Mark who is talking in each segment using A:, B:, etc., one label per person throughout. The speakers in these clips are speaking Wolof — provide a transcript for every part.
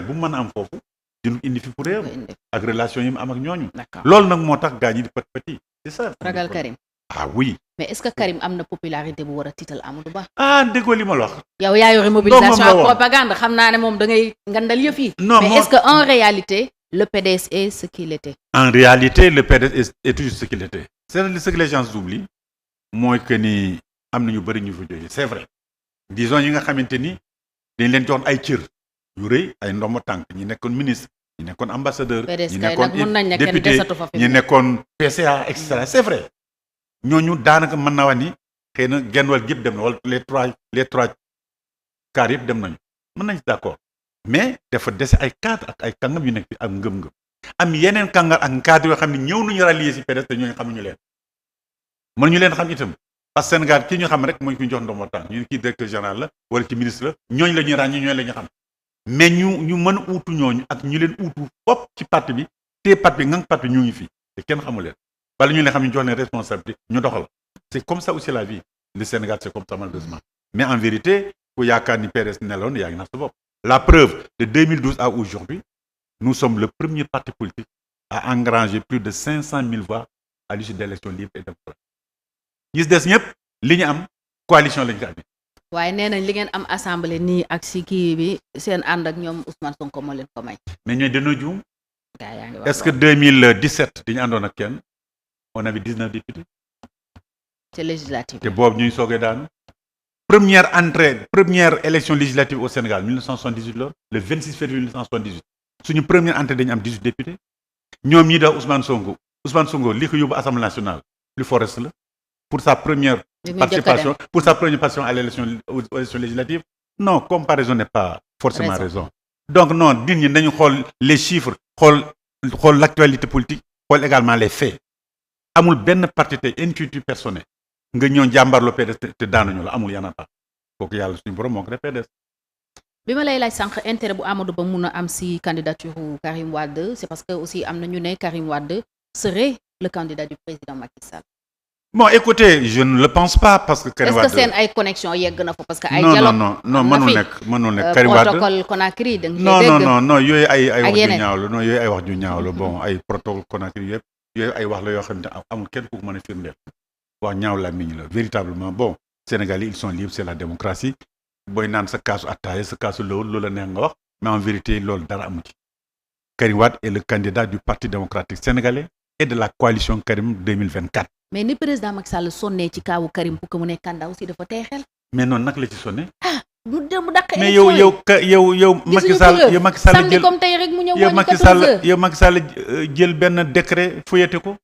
A: bu mu mën a am foofu dinu indi fi pour réew ak relation yi mu am ak ñooñu.
B: D'accord.
A: loolu nag moo tax gaa ñi di pët petit c'est ça.
B: ragal Karim.
A: ah oui.
B: mais est-ce que Karim am na popularité bu war a tiital Amadou Ba.
A: ah déggoo li ma la wax.
B: yow yaa yore mobilisation ak propagande xam naa ne moom da ngay ngandal yëf yi.
A: non
B: mais est-ce que en réalité le PDS est ce qu'il était.
A: en réalité le PDS est toujours ce qu'il était. c'est ce que les gens oublient mooy que ni am na ñu bëri ñu fa jógee c'est vrai disons yi nga xamante ni dañ leen jox ay cër yu rëy ay ndombo tànk ñi nekkoon ministre ñi nekkoon ambassadeur. ñi nekkoon député ñi nekkoon PCA et cetera c'est vrai ñooñu daanaka mën naa wax ni xëy na genn wàll yëpp dem na wala les trois quarts yëpp dem nañu mën nañ ci d'accord mais dafa dese ay cadre ak ay kàngam yu nekk fi ak ngëm-ngëm am yeneen kàngam ak cadre yoo xam ne ñëw nañu rallier ci PDS te ñooñu xamuñu leen mën ñu leen xam itam parce que Sénégal ki ñu xam rek mooy ku ñu jox ndombo tànk ñu kii directeur général la wala ci ministre la ñooñu la ñuy ràññee ñooñu la ñu xam mais ñu mën a uutu ñooñu ak ñu leen uutu fop ci parti bi te parti bi ngang parti ñu ngi fi te kenn xamu leen bala ñu leen xam ñu jox leen responsabilité ñu doxal c'est comme ça aussi la vie le Sénégal c'est comme ça malheureusement mais en vérité ku yaakaar ni PDS neloon yaa ngi nax sa bopp la preuve de 2012 à aujourd'hui nous sommes le premier parti politique à engranger plus de 500 000 voix à l'issue d'élections libres et démocratiques gis des ñëpp li ñu am coalition lañu ko amee.
B: waaye nee nañ li ngeen am assemblée nii ak si kii bi seen ànd ak ñoom Ousmane Sonko moo leen ko may.
A: mais ñooy dañoo juum.
B: gaa yaa ngi wax
A: est-ce que 2017 dañu àndoon ak kenn on avait 19 députés.
B: c'est législative.
A: te boobu ñuy soogee daanu. première élection législative au Sénégal 1978 la le 26 février 1978 suñu première entrée dañu am 18 députés ñoom ñi daw Ousmane Sonko li ko yóbbu Assemblée nationale plus forest la pour sa première participation à l'élection législative non comparaison n'est pas forcément raison donc non nit ñi nañu xool les chiffres xool l'actualité politique xool également les faits amul benn parti tey intuitu personnel nga ñëw jàmbarloo PDS te daanuñu la amul yanata kooku yàlla suñu borom moo ko def PDS.
B: bi ma lay laaj sànq intérêt bu Amadou Ba mun a am si candidature Karim Wade c'est parce que aussi am na ñu ne Karim Wade serait le candidat du président Macky Sall.
A: bon écoutez je ne le pense pas parce que. Karim Wade
B: est-ce que seen ay connexion yegg na fa parce que. ay dialogue
A: non mënul nekk Karim Wade
B: protocole Conakry da nga koy dégg
A: non yooyu ay wax ju ñaaw la non yooyu ay wax ju ñaaw la bon ay protocole Conakry yëpp yooyu ay wax la yoo xam ne amul kenn ku ko mën a firndeel wax ñaaw la miñ la véritablement bon Sénégalais ils sont libres c'est la démocratie booy naan sa kaasu attaaya sa kaasu loolu la neex nga wax mais en vérité loolu dara amu ci Karim Wade est le candidat du Parti démocratique sénégalais et de la coalition Karim 2024.
B: mais ni président Macky Sall sonnee ci kaawu Karim pour que mu nekk candidat aussi dafa tey xel.
A: mais noonu nag la ci sonné.
B: mu dàq
A: mais yow Macky Sall
B: samedi comme tey rek mu ñëw woon 14 heures
A: yow Macky Sall jël benn décret fouetté ko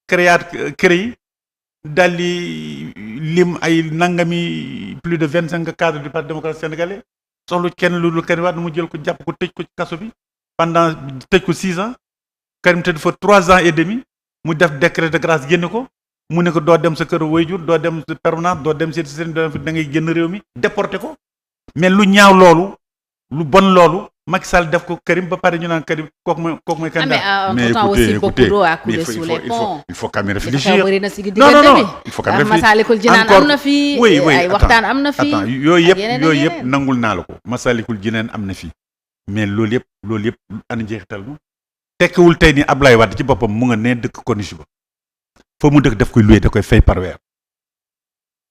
A: créé daal di lim ay nangami plus de 25 cadres du Parti démocratique sénégalais soxlu kenn lu dul Karim Wade mu jël ko jàpp ko tëj ko ci kaso bi pendant tëj ko 6 ans Karim tëdd fa 3 ans et demi mu def décret de grâce génn ko mu ne ko doo dem sa kër waajur doo dem sa permanence doo dem seen da ngay génn réew mi déporté ko mais lu ñaaw loolu lu bon loolu Macky Sall def ko Karim ba pare ñu naan Karim kooku mooy candidat.
B: mais écoutez
A: il faut quand même réfléchir
B: non
A: il faut quand même réfléchir
B: Massalikul Jinaan am na fi ay waxtaan am na fi
A: yooyu yëpp nangul naa la ko Massalikul Jinaan am na fi mais loolu yëpp ana njeexital ma tekkiwul tey ni Ablaye Wade ci boppam mu nga ne dëkk Corniche ba foo mu dëkk daf koy loué da koy fay par weer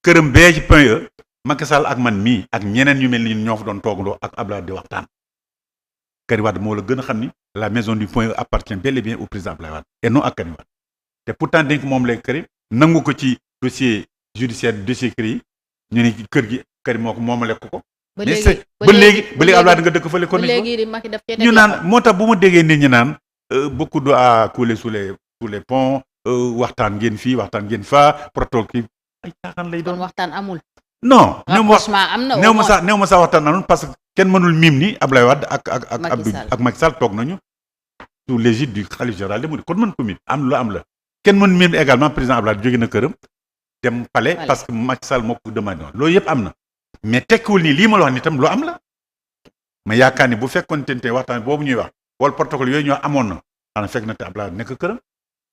A: këram bee ci Point E Macky Sall ak man mii ak ñeneen ñu mel ni ñoo fa doon toogandoo ak Ablaye di waxtaan Karim Wade moo la gën a xam ni la maison du Point E appartient bel et bien au président Ablaye Wade et non ak Karim Wade te pourtant dénk moom lay Karim nangu ko ci dossier judiciaire dossier CREI ñu ne kër gi Karim moo ko moomale ko ba léegi Ablaye nga dëkk fële Corniche ñu naan moo tax bu ma déggee nit ñi naan beaucoup d'eau a coulé sous les ponts waxtaan ngeen fii waxtaan ngeen faa protocole kii ay caaxaan lay doon.
B: kon waxtaan amul.
A: non
B: néew
A: ma sax waxtaan amul parce que kenn mënul miim ni Ablaye Wade ak Macky Sall toog nañu sous l'égide du khalife général des mourides kon mën ko miim am la kenn mën miim également président Ablaye jóge na këram dem palais parce que Macky Sall moo ko demandé woon loolu yëpp am na mais tekkiwul nii lii ma la wax ni tam loo am la ma yaakaar ni bu fekkoon te waxtaan boobu ñuy wax wala protocole yooyu ñoo amoon na xanaa fekk na te Ablaye nekk këram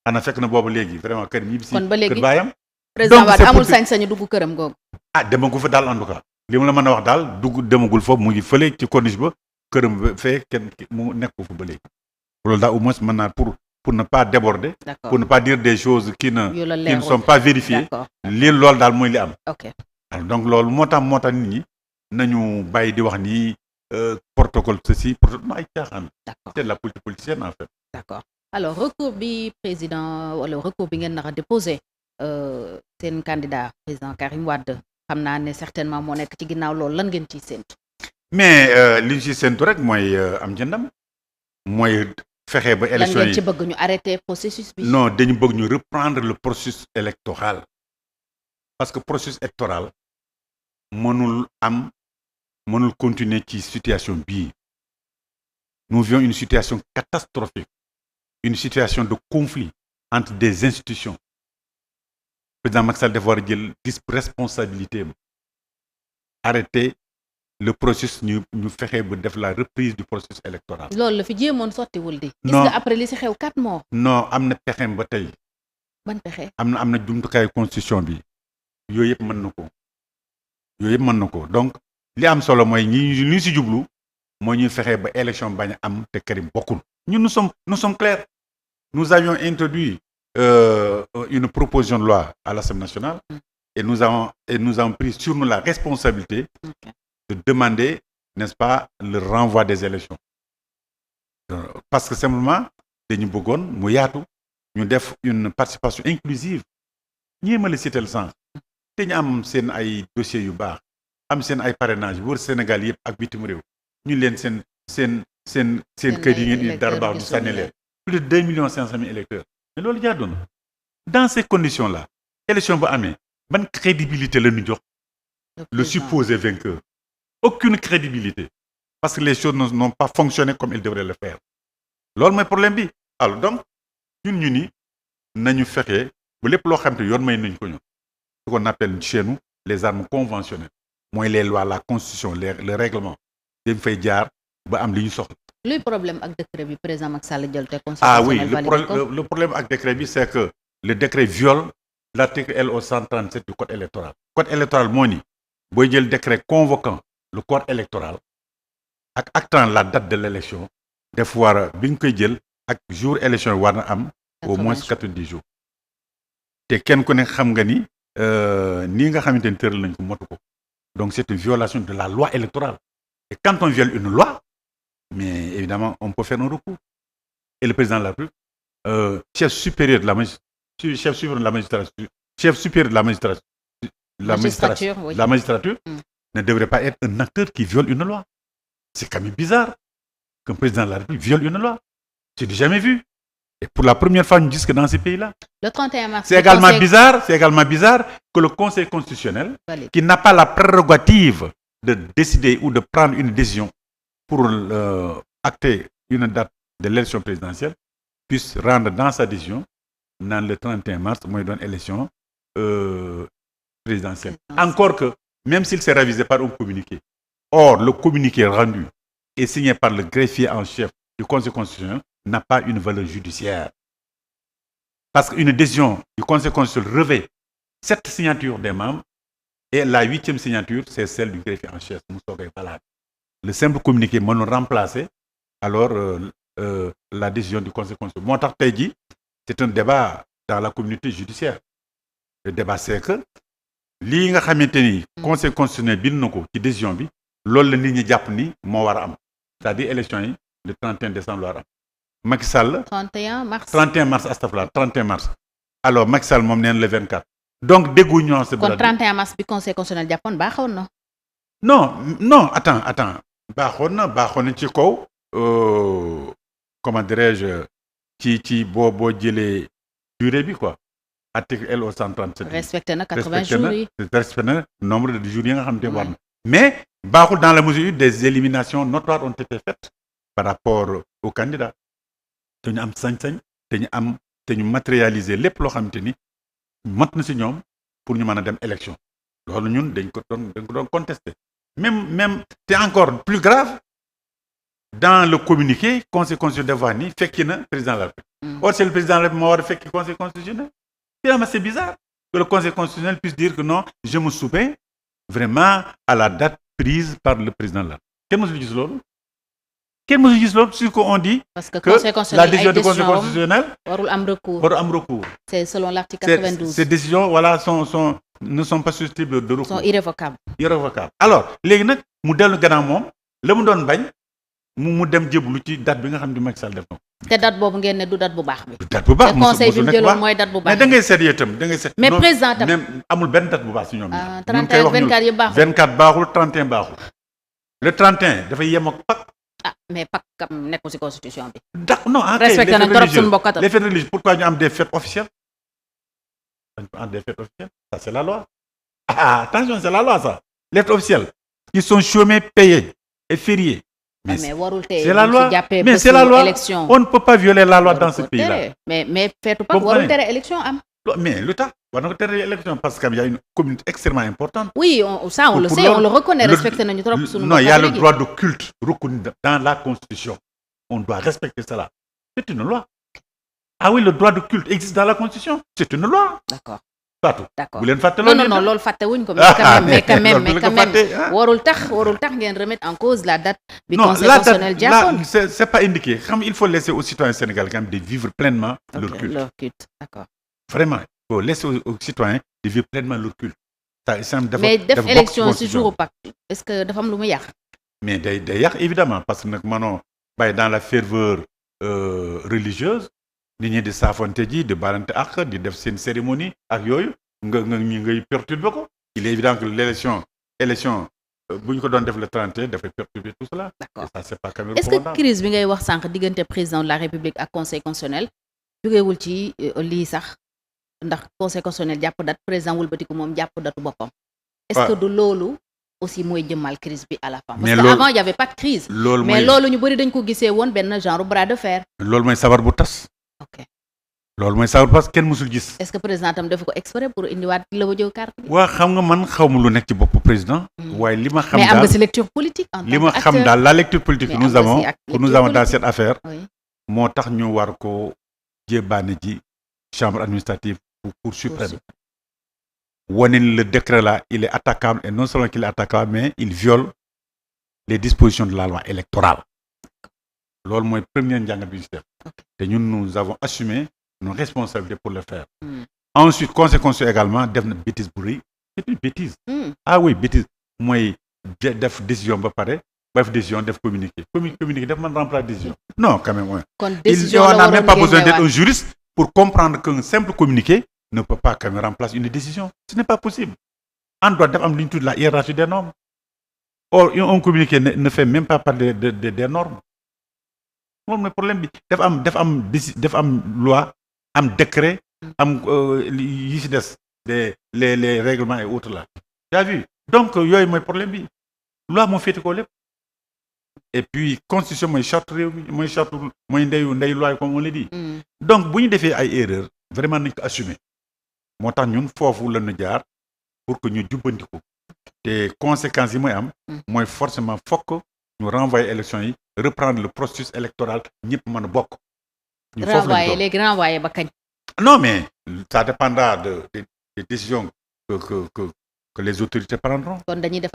A: xanaa fekk na boobu léegi vraiment kër ñibbi si kër baayam
B: président Wade amul sañ-sañu dugg këram googu
A: demagu fa daal en tout cas li ma la mën a wax daal demagul foofu mu ngi fële ci corniche ba këram fee kenn mu nekk ko fu ba léegi loolu daal au moins mën naa pour ne pas déborder.
B: D'accord.
A: Pour ne pas dire des choses qui ne sont pas vérifiées.
B: D'accord.
A: lii loolu daal mooy li am.
B: ok
A: donc loolu moo tax nit ñi nañu bàyyi di wax ni protocole ceci protocole ay caaxaan.
B: d'accord
A: c'est de la politique politicienne en fait.
B: d'accord alors recours bi président wala recours bi ngeen nar a déposé seen candidat président Karim Wade xam naa ne certainement moo nekk ci ginnaaw loolu lan ngeen ciy séntu.
A: mais li ñu ciy séntu rek mooy am jëndam mooy fexe ba. élection
B: lan
A: yi
B: ngeen ci bëgg ñu arrêter processus bi.
A: non dañu bëgg ñu reprendre le processus électoral parce que processus électoral mënul continuer ci situation bii nous vivons une situation catastrophique une situation de conflit entre des institutions président Macky Sall dafa war a jël responsabilité am arrêter le processus ñu fexe ba def la reprise du processus électoral.
B: loolu la fi jéemoon sottiwul di.
A: non
B: gis nga après li si xew 4 morts.
A: non am na pexeem ba tey.
B: ban pexe.
A: am na jumtukaayu constitution bi yooyu yëpp mën na ko donc li am solo mooy ñi si jublu mooy ñuy fexe ba élection bañ a am te Karim bokkul. ñun nous sommes clairs nous avions introduit une proposition de loi à l'Assemblée nationale et nous avons pris sur nous la responsabilité de demander, n'est-ce pas, le renvoi des élections parce que simplement dañu bëggoon mu yaatu ñu def une participation inclusive ñii ma la cité sànq te ñu am seen ay dossiers yu baax am seen ay parrainage wër Sénégal yëpp ak bitim réew ñu leen seen kër yi ngeen di dara baax ñu sànni leen plus de 2,5 millions électeurs mais loolu jaadoon dans ces conditions là élection bu amee ban crédibilité la ñu jox le supposé vainqueur aucune crédibilité parce que les choses n'ont pas fonctionné comme ils devraient le faire loolu mooy problème bi alors donc ñu ni nañu fexe ba lépp loo xam te yoon may nañ ko ñu ce qu'on appelle chez nous les armes conventionnelles mooy les lois la constitution le règlement dañ fay jaar ba am li ñu soxla.
B: luy problème ak décret bi président Macky Sall jël te conseil
A: le problème ak décret bi c'est que le décret viole l'article LO 137 du code électoral. code électoral moo ni booy jël décret convoquant le corps électoral ak actant la date de l'élection def war a bi ñu koy jël ak jour élection yi war na am au moins 90 jours te kenn ku ne xam nga ni nii nga xamante ni tëral nañ ko motu ko donc c'est une violation de la loi électorale et quand on viole une loi mais évidemment on peut faire un recours et le président de la République chef supérieur de la magistrature ne devrait pas être un acteur qui viole une loi. C'est quand même bizarre qu'un président de la République viole une loi. J'ai jamais vu. Et pour la première fois, nous disons que dans ces pays-là.
B: Le 31 mars.
A: C'est également bizarre que le Conseil constitutionnel, qui n'a pas la prérogative de décider ou de prendre une décision pour acter une date de l'élection présidentielle, puisse rendre dans sa décision, dans le 31 mars, mooy doon élection présidentielle. Encore que même s'il s'est révisé par un communiqué. Or, le communiqué rendu et signé par le greffier en chef du Conseil constitutionnel n'a pas une valeur judiciaire. Parce qu'une décision du Conseil constitutionnel revêt 7 signatures des membres et la 8e signature, c'est celle du greffier en chef. Le simple communiqué m'a remplacé alors la décision du Conseil constitutionnel. Moo tax tey jii c'est un débat dans la communauté judiciaire. Le débat c'est que lii nga xamante ni Conseil constitutionnel bind na ko ci décision bi loolu la nit ñi jàpp ni moo war a am c'est-à-dire élection yi le 31 décembre la war a am Macky Sall 31 mars astafurlah 31 mars alors Macky Sall moom neen le 24 donc déggu ñoo se
B: kon 31 mars bi Conseil constitutionnel jàppoon baaxoon na
A: non attends baaxoon na ci kaw comment dirais-je ci boo jëlee durée bi quoi article LO 137.
B: respecté na 80 jours yi
A: respecté na nombre de jours yi nga xam te war na mais baaxul dans la mesure des éliminations notoires ont été faites par rapport aux candidats te ñu am sañ-sañ te ñu matérialiser lépp loo xamante ni mat na ci ñoom pour ñu mën a dem élection loolu ñun dañ ko doon contester même c'est encore plus grave dans le communiqué conseil constitutionnel dafa ni fekki na président de la République or c'est le président de la République moo war a fekki conseil constitutionnel. C'est bizarre que le Conseil constitutionnel puisse dire que non, je me soumets vraiment à la date prise par le président là. Kenn mësul gis loolu kenn mësu gis loolu sur qu'on dit
B: parce que
A: que
B: conseil
A: la
B: constitutionnel
A: décision
B: ay
A: du conseil
B: décision
A: constitutionnel
B: warul am recours.
A: war am recours.
B: C'est selon l'article 92.
A: Ces décisions voilà ne sont pas susceptibles de recours.
B: Sont irrévocables.
A: Irrévocables alors léegi nag mu dellu gannaaw moom la mu doon bañ mu dem jébbalu ci date bi nga xam ne Macky Sall def na ko.
B: te date boobu ngeen ne du date bu baax bi.
A: du date bu baax
B: te conseil bi mu jëloon mooy date bu baax
A: mais da ngay seet yow itam da ngay seet.
B: mais président tam
A: même amul benn date bu baax si ñoom.
B: 31 24 yëpp baaxul
A: 24 baaxul 31 baaxul. le 31 dafay yem ak Pâques.
B: mais Pâques kam nekkul ci constitution bi.
A: non en fait
B: respecté nañ trop suñu mbokkatam.
A: les fêtes religieuses pourquoi ñu am des fêtes officielles. dañ ko am des fêtes officielles ça c'est la loi. Attention c'est la loi ça. les fêtes officielles qui sont chômés payés et fériés.
B: mais warul tey
A: c'est la loi mais c'est la loi on ne peut pas violer la loi dans ce pays-là.
B: mais feetu Pâques warul tere élection am.
A: mais lu tax war na ko tere élection parce que y a une communauté extrêmement importante.
B: oui on le sait on le reconnaît respecté nañu trop suñu.
A: non il y a le droit de culte reconnu dans la constitution on doit respecter cela c'est une loi. ah oui le droit de culte existe dans la constitution c'est une loi.
B: d'accord.
A: bu leen fàtte loolu
B: non loolu fàtte wuñ ko. mais quand même warul tax ngeen remettre en cause la date. bi conseil constitutionnel jàppoon
A: c'est pas indiqué xam il faut laisser aux citoyens sénégalais quand même de vivre pleinement leur culte.
B: D'accord.
A: Vraiment il faut laisser aux citoyens de vivre pleinement leur culte.
B: mais def élection ci jour Pâques est-ce que dafa am lu mu yàq.
A: mais day yàq évidemment parce que nag mënoo bàyyi dans la ferveur religieuse. nit ñi di saafonte ji di balante ak di def seen cérémonie ak yooyu nga ngay perturber ko il est évident que élection bu ñu ko doon def le 31 dafay perturber tout cela.
B: D'accord.
A: Et ça c'est pas quand même
B: est-ce que crise bi ngay wax sànq diggante président de la République ak conseil constitutionnel jógeewul ci lii sax ndax conseil constitutionnel jàpp date président wëlbatiku moom jàpp datu boppam. est-ce que du loolu aussi mooy jëmmal crise bi à la fin. parce que avant il y avait pas de crise. mais loolu ñu bëri dañ ko gisee woon benn genre bras de fer.
A: loolu mooy sabar bu tas.
B: ok
A: loolu mooy sabar parce que kenn mësul gis.
B: est-ce que président tam def ko exprès pour indiwaat la wajoo carte bi.
A: waa xam nga man xaw ma lu nekk ci bopp président. waaye li ma xam daal
B: mais am nga si lecture politique. en tant
A: li ma xam daal la lecture politique que nous avons dans cette affaire. moo tax ñu war ko jébaane ji chambre administrative pour suprême. wane le décret là il est attaquable et non seulement qu'il est attaquable mais il viole les dispositions de la loi électorale. loolu mooy première njàngat bi ñu si def. te ñun nous avons assumé nos responsabilités pour le faire. ensuite conséquence également def na bêtise bu rëy c'est une bêtise. ah oui bêtise mooy def décision ba pare ba def décision def communiqué communiqué def man remplacer décision. non quand même
B: kon décision la
A: on n'a même pas besoin d'être un juriste pour comprendre qu'un simple communiqué ne peut pas quand même remplacer une décision ce n'est pas possible. en droit dafa am lu ñu tudd la hiérarchie des normes. or un communiqué ne fait même pas partie des normes. moom mooy problème bi dafa am loi am décret am yi ci des les règlements et autres là. tu as vu donc yooyu mooy problème bi loi moo féete ko lépp. et puis constitution mooy charte réew mi mooy charte mooy ndeyu loi comme on le dit. donc bu ñu defee ay erreurs vraiment nañ ko assumer. moo tax ñun foofu la ñu jaar pour que ñu jubbantiku te conséquences yi mooy am. mooy forcément fokk ñu renvoyer élection yi. reprendre le processus électoral ñëpp mën a bokk. ñu foofu la ñu
B: léegi renvoyer ba kañ.
A: non mais ça dépendra des décisions que les autorités prendront.
B: kon dañuy def